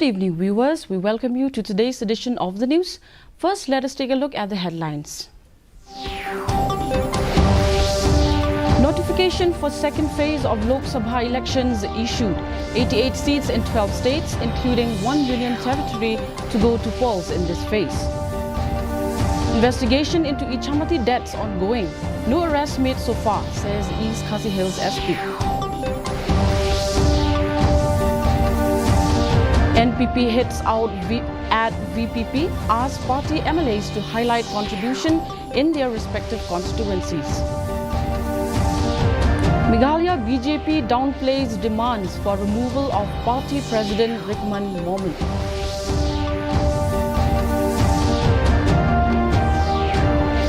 Good evening, viewers. We welcome you to today's edition of the news. First, let us take a look at the headlines. Notification for second phase of Lok Sabha elections issued. 88 seats in 12 states, including one union territory, to go to polls in this phase. Investigation into Ichamati deaths ongoing. No arrests made so far, says East Khasi Hills SP. NPP hits out at VPP, asks party MLAs to highlight contribution in their respective constituencies. Meghalaya BJP downplays demands for removal of party president Rickman Momin.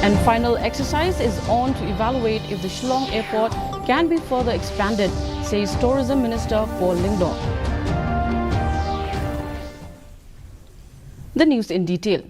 And final exercise is on to evaluate if the Shillong airport can be further expanded, says Tourism Minister Paul Lingdor. The news in detail.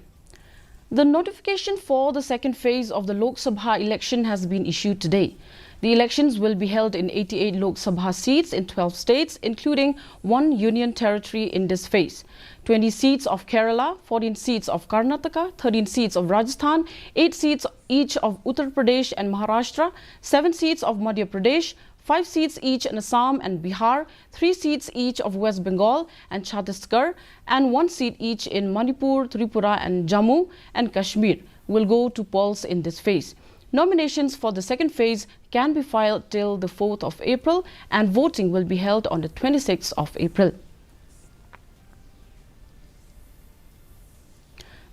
The notification for the second phase of the Lok Sabha election has been issued today. The elections will be held in 88 Lok Sabha seats in 12 states, including one union territory in this phase. 20 seats of Kerala, 14 seats of Karnataka, 13 seats of Rajasthan, 8 seats each of Uttar Pradesh and Maharashtra, 7 seats of Madhya Pradesh, 5 seats each in Assam and Bihar, 3 seats each of West Bengal and Chhattisgarh, and 1 seat each in Manipur, Tripura and Jammu and Kashmir will go to polls in this phase. Nominations for the second phase can be filed till the 4th of April and voting will be held on the 26th of April.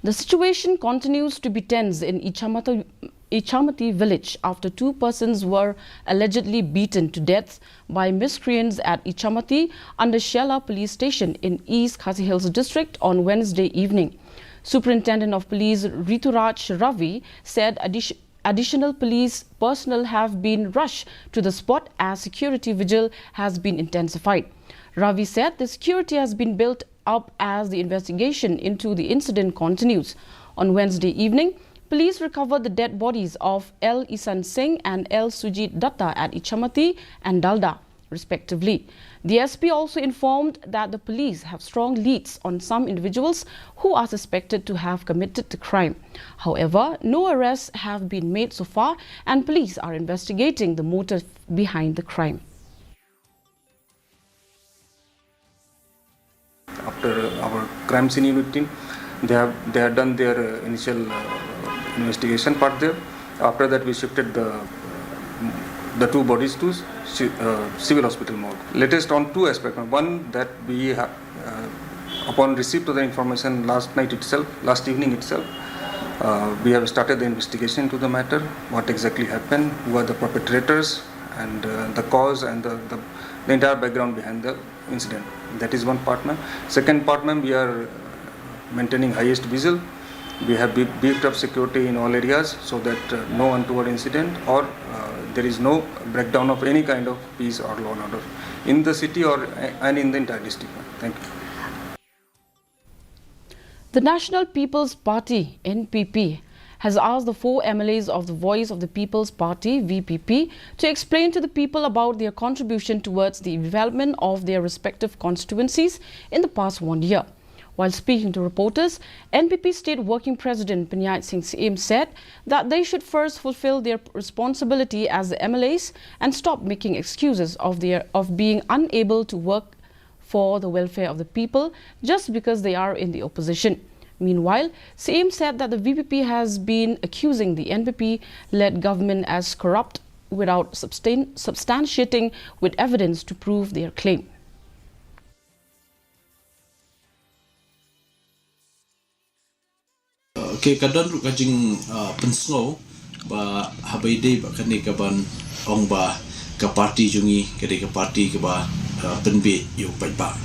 The situation continues to be tense in Ichamati village after 2 persons were allegedly beaten to death by miscreants at Ichamati under Shela police station in East Khasi Hills district on Wednesday evening. Superintendent of Police Rituraj Ravi said additional police personnel have been rushed to the spot as security vigil has been intensified. Ravi said the security has been built up as the investigation into the incident continues. On Wednesday evening, police recovered the dead bodies of L. Isan Singh and L. Sujit Datta at Ichamati and Dalda, respectively. The SP also informed that the police have strong leads on some individuals who are suspected to have committed the crime. However, no arrests have been made so far and police are investigating the motive behind the crime. After our crime scene unit team, they have done their initial investigation part there. After that, we shifted the 2 bodies to civil hospital morgue. Latest on 2 aspects. One, that we have, upon receipt of the information last evening itself, we have started the investigation into the matter, what exactly happened, who are the perpetrators, and the cause and the entire background behind the incident. That is one part, ma'am. Second part, ma'am, we are maintaining highest vigil. We have beefed up security in all areas so that no untoward incident or there is no breakdown of any kind of peace or law and order in the city and in the entire district. Thank you. The National People's Party, NPP, has asked the 4 MLAs of the Voice of the People's Party, VPP, to explain to the people about their contribution towards the development of their respective constituencies in the past 1 year. While speaking to reporters, NPP State Working President Panyait Singh Siem said that they should first fulfill their responsibility as the MLAs and stop making excuses of being unable to work for the welfare of the people just because they are in the opposition. Meanwhile, Siem said that the VPP has been accusing the NPP-led government as corrupt without substantiating with evidence to prove their claim. Okay, kadang kajing pensngo ba habai day ba kani kaban ong ba ka party jungi kade ka party ka ba penbe yu pai ba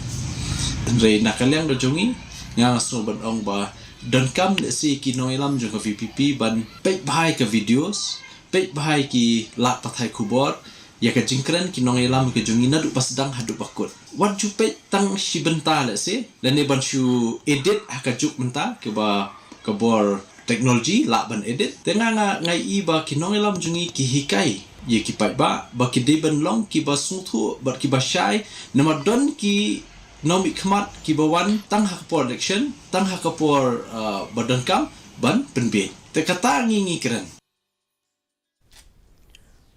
re nakaliang do jungi nga so ban ong ba don kam le si kinoi lam jung ka VPP ban pai bahai ka videos pai bahai ki lak pathai kubor ya ka jingkran kinoi lam ka jungi na du pasdang hadu bakut wan ju pai tang si benta le si dan ne ban shu edit ka juk menta ke ba kabor teknologi la ban edit tengah ngai I ba kinong lam jungi ki hikai ye ki pai ba ki de ban long ki ba suthu ba ki ba shai nama don ki Nomi Khamat Kibawan Tang Hakapor election, Tang Hakapor Badankam, Ban Penbe. Tekata ngingi keren.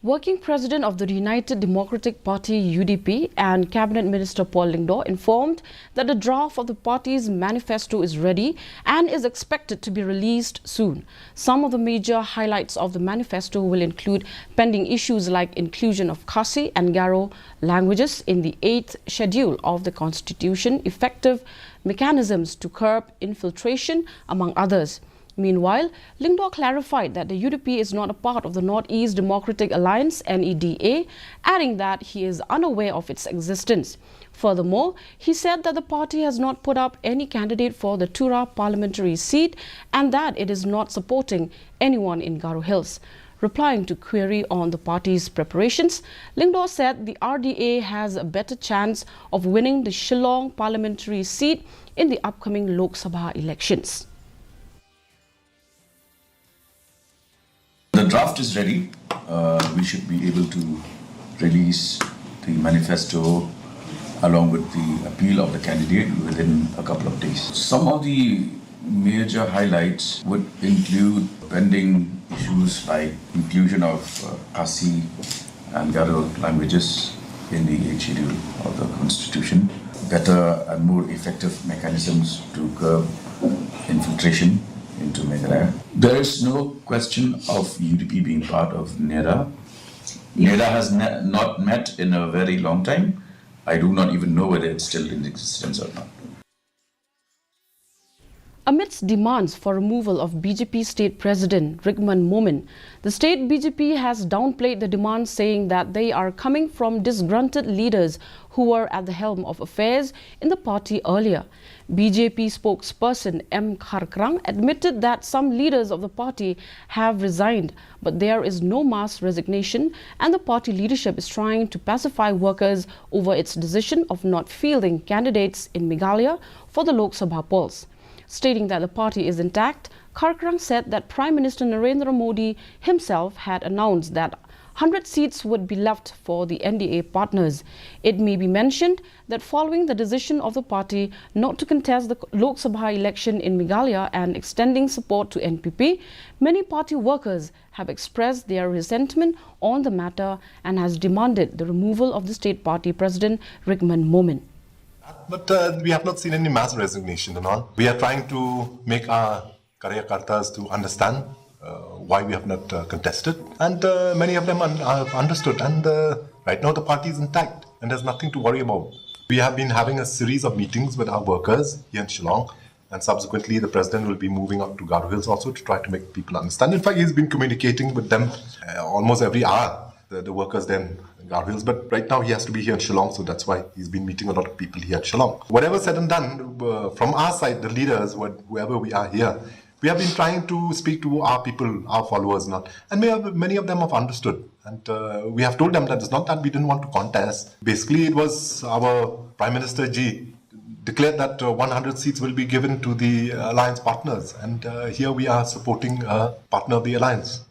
Working President of the United Democratic Party UDP and Cabinet Minister Paul Lyngdoh informed that the draft of the party's manifesto is ready and is expected to be released soon. Some of the major highlights of the manifesto will include pending issues like inclusion of Khasi and Garo languages in the 8th schedule of the Constitution, effective mechanisms to curb infiltration, among others. Meanwhile, Lyngdoh clarified that the UDP is not a part of the North-East Democratic Alliance (NEDA), adding that he is unaware of its existence. Furthermore, he said that the party has not put up any candidate for the Tura parliamentary seat and that it is not supporting anyone in Garo Hills. Replying to query on the party's preparations, Lyngdoh said the RDA has a better chance of winning the Shillong parliamentary seat in the upcoming Lok Sabha elections. The draft is ready. We should be able to release the manifesto along with the appeal of the candidate within a couple of days. Some of the major highlights would include pending issues like inclusion of Khasi and Garo languages in the 8th schedule of the Constitution, better and more effective mechanisms to curb infiltration into Meghalaya. There is no question of UDP being part of NEDA. NEDA has not met in a very long time. I do not even know whether it's still in existence or not. Amidst demands for removal of BJP State President Rigman Momin, the state BJP has downplayed the demands, saying that they are coming from disgruntled leaders who were at the helm of affairs in the party earlier. BJP spokesperson M. Kharkrang admitted that some leaders of the party have resigned, but there is no mass resignation and the party leadership is trying to pacify workers over its decision of not fielding candidates in Meghalaya for the Lok Sabha polls. Stating that the party is intact, Kharkrang said that Prime Minister Narendra Modi himself had announced that 100 seats would be left for the NDA partners. It may be mentioned that following the decision of the party not to contest the Lok Sabha election in Meghalaya and extending support to NPP, many party workers have expressed their resentment on the matter and has demanded the removal of the state party president Rigman Momin. But we have not seen any mass resignation and all. We are trying to make our Karyakartas to understand why we have not contested. And many of them have understood. And right now the party is intact and there's nothing to worry about. We have been having a series of meetings with our workers here in Shillong. And subsequently the president will be moving up to Garo Hills also to try to make people understand. In fact, he's been communicating with them almost every hour, the workers then in Garo Hills. But right now he has to be here in Shillong, so that's why he's been meeting a lot of people here in Shillong. Whatever said and done, from our side, the leaders, whoever we are here, we have been trying to speak to our people, our followers now. And many of them have understood. And we have told them that it's not that we didn't want to contest. Basically, it was our Prime Minister Ji declared that 100 seats will be given to the alliance partners. And here we are supporting a partner of the alliance.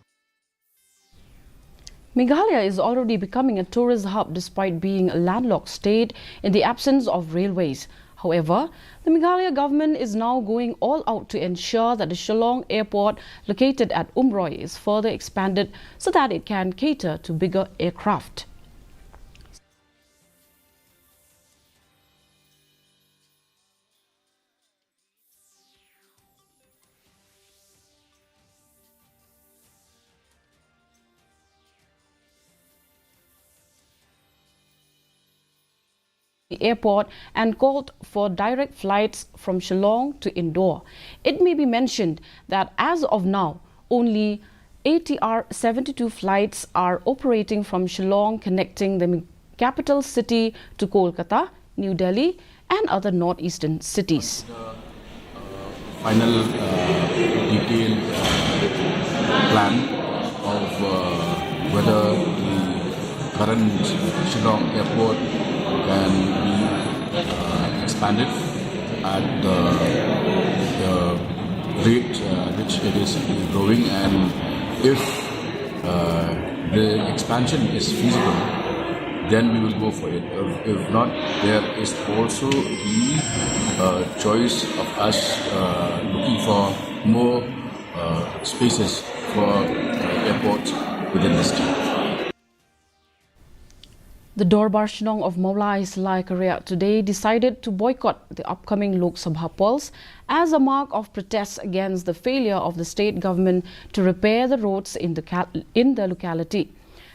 Meghalaya is already becoming a tourist hub despite being a landlocked state in the absence of railways. However, the Meghalaya government is now going all out to ensure that the Shillong airport located at Umroi is further expanded so that it can cater to bigger aircraft. The airport and called for direct flights from Shillong to Indore. It may be mentioned that as of now, only ATR 72 flights are operating from Shillong, connecting the capital city to Kolkata, New Delhi and other northeastern cities. Final detailed plan of whether the current Shillong airport can be expanded at the rate which it is growing, and if the expansion is feasible, then we will go for it. If not, there is also the choice of us looking for more spaces for airports within the state. The Dorbar Shnong of Meghalaya Selangor today decided to boycott the upcoming Lok Sabha polls as a mark of protest against the failure of the state government to repair the roads in the locality.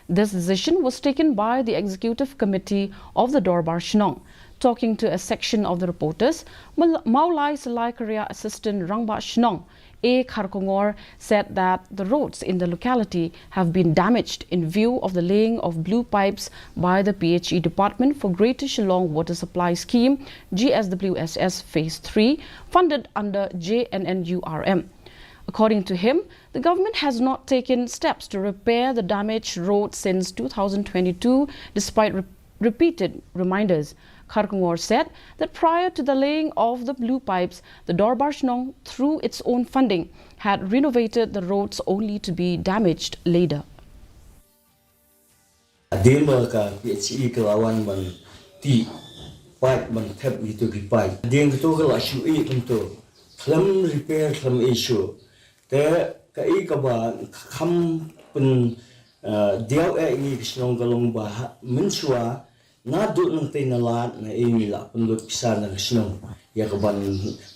This decision was taken by the executive committee of the Dorbar Shnong. Talking to a section of the reporters, Meghalaya Selangor Assistant Rangba Shnong A. Kharkongor said that the roads in the locality have been damaged in view of the laying of blue pipes by the PHE Department for Greater Shillong Water Supply Scheme GSWSS Phase 3 funded under JNNURM. According to him, the government has not taken steps to repair the damaged road since 2022 despite repeated reminders. Kharkongor said that prior to the laying of the blue pipes, the Dorbar Shnong, through its own funding, had renovated the roads only to be damaged later. Dema ka PHE kelawan man ti pipe man tap itu ki pipe. Deng tu kalau shui tentu kelam repair kelam issue. Te ka ka ba kham pen diau ini Shnong kalong ba mensua nadu nang tinalat na imila penduduk pisan ng Shnong ya kaban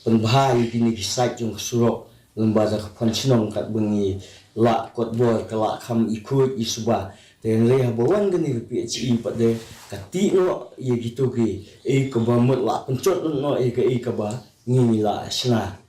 penbahai kini kisait yung surok lembaga kapan Shnong kat bengi la kot boy kala kam ikut isuba dan reha bawan gani PHE pada kati no ya gitu ki kabamut la pencot no kaba ngimila sna.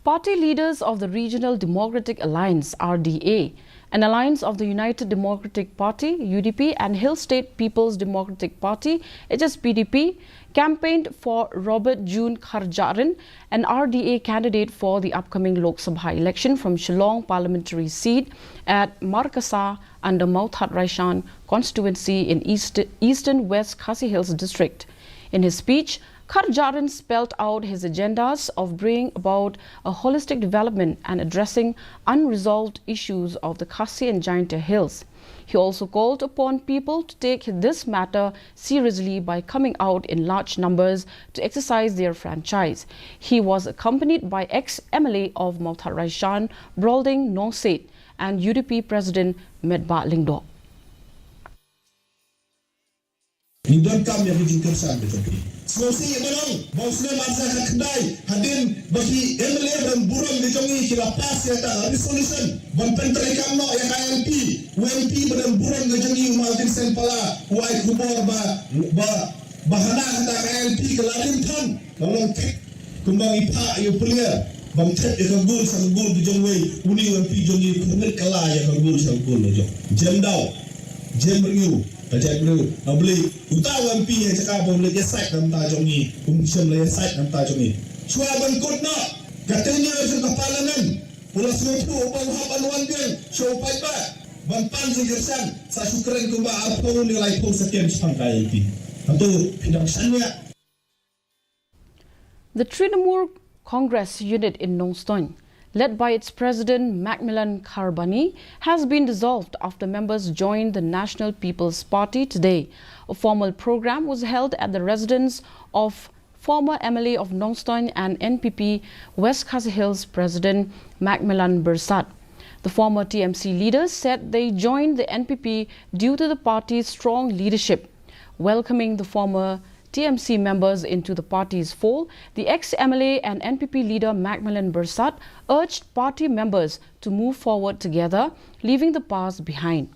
Party leaders of the Regional Democratic Alliance (RDA), an alliance of the United Democratic Party (UDP) and Hill State People's Democratic Party (SPDP), campaigned for Robert June Kharjaran, an RDA candidate for the upcoming Lok Sabha election from Shillong parliamentary seat at Markasa under Mauthat Raishan constituency in Eastern West Khasi Hills district. In his speech, Kharjaran spelled out his agendas of bringing about a holistic development and addressing unresolved issues of the Khasi and Jaintia Hills. He also called upon people to take this matter seriously by coming out in large numbers to exercise their franchise. He was accompanied by ex-MLA of Mauthat Raishan, Barong Nongset, and UDP President Medba Lingdo. Don't come here with concern with me. So see Barong, Muslim Azhar Kandai, Hadin, Baki, MLA dan Barong di Jongi kira pas ya tak resolution. Ban pentrai kamno yang ILP, UMP dan Barong di Jongi Maltin Sempala, Wai Kubor bahana kata ILP kelarin tan, ngomong tek kumbang ipa yo pulia. Bang tek ya kagul sang gul di Jongi, uni UMP Jongi kurnet kala ya kagul sang gul di Jongi. Jendau, jemriu. Tajak dulu, beli utawa MP yang cakap boleh site dalam tajong ni, kumpulan boleh site dalam tajong ni. Cua bangkut nak, katanya sudah parlimen, pula semua upang hapan wandian, show pipe, banpan sejursan, saya syukuran kumba apa nilai pun sekian sampai MP. Tentu pindasannya. The Trinamoor Congress unit in Nongstoin, led by its president Macmillan Kharbani, has been dissolved after members joined the National People's Party today. A formal program was held at the residence of former MLA of Nongstoin and NPP West Khasi Hills President Macmillan Bersat. The former TMC leaders said they joined the NPP due to the party's strong leadership. Welcoming the former TMC members into the party's fold, the ex-MLA and NPP leader Macmillan Bersat urged party members to move forward together, leaving the past behind.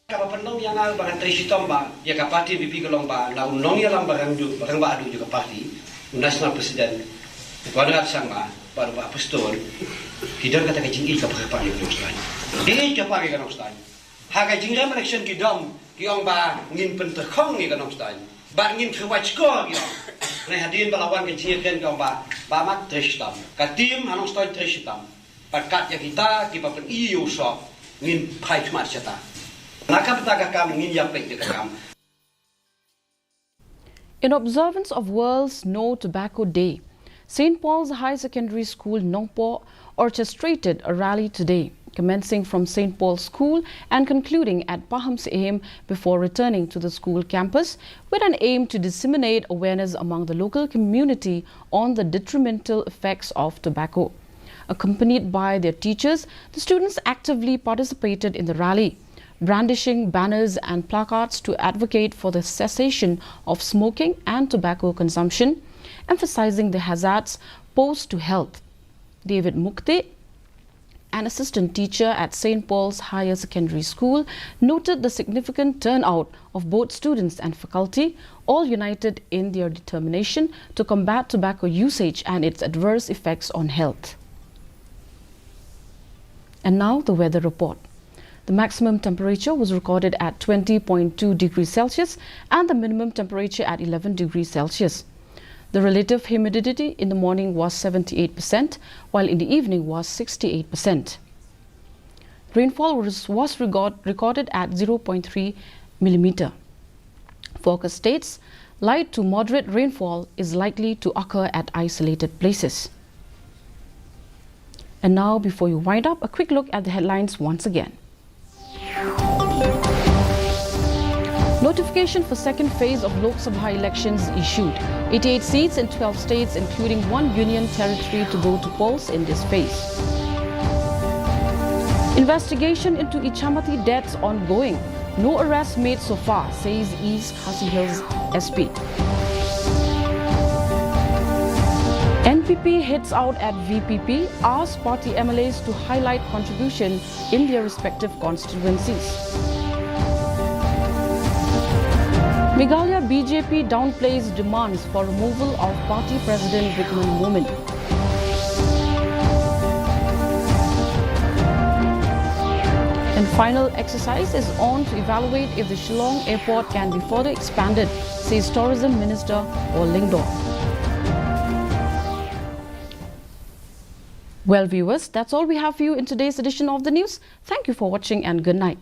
Kapapandong yang ang barang trisitom ba, ya kapati BP kalong ba, na unong ya lang barang ba adu juga parti, national president, pada sang ba, baru ba apostol, kita kata kecing ik kapag kapag yung stan. Di kapag yung stan. Haga jingam election kidom, kiong ba ngin penterkong ni kanong stan. Ba ngin khawach ko kiong. Nah hadin balawan kecing kan kiong ba mak trisitom. Katim hanong stan trisitom. Pakat ya kita papen EU so ngin pai cuma cerita. Nakap tak kami ingin yang baik dekat kami. In observance of World's No Tobacco Day, St. Paul's High Secondary School, Nongpo, orchestrated a rally today, commencing from St. Paul's School and concluding at Paham's Aim before returning to the school campus with an aim to disseminate awareness among the local community on the detrimental effects of tobacco. Accompanied by their teachers, the students actively participated in the rally, brandishing banners and placards to advocate for the cessation of smoking and tobacco consumption, emphasizing the hazards posed to health. David Mukte, an assistant teacher at St. Paul's Higher Secondary School, noted the significant turnout of both students and faculty, all united in their determination to combat tobacco usage and its adverse effects on health. And now the weather report. The maximum temperature was recorded at 20.2 degrees Celsius and the minimum temperature at 11 degrees Celsius. The relative humidity in the morning was 78%, while in the evening was 68%. Rainfall was recorded at 0.3 millimeter. Forecast states light to moderate rainfall is likely to occur at isolated places. And now, before you wind up, a quick look at the headlines once again. Notification for second phase of Lok Sabha elections issued. 88 seats in 12 states, including one union territory, to go to polls in this phase. Investigation into Ichamati deaths ongoing. No arrests made so far, says East Khasi Hills SP. NPP hits out at VPP, asks party MLAs to highlight contribution in their respective constituencies. Meghalaya BJP downplays demands for removal of party president Vikman Momin. And final exercise is on to evaluate if the Shillong airport can be further expanded, says Tourism Minister Lingdor. Well, viewers, that's all we have for you in today's edition of the news. Thank you for watching and good night.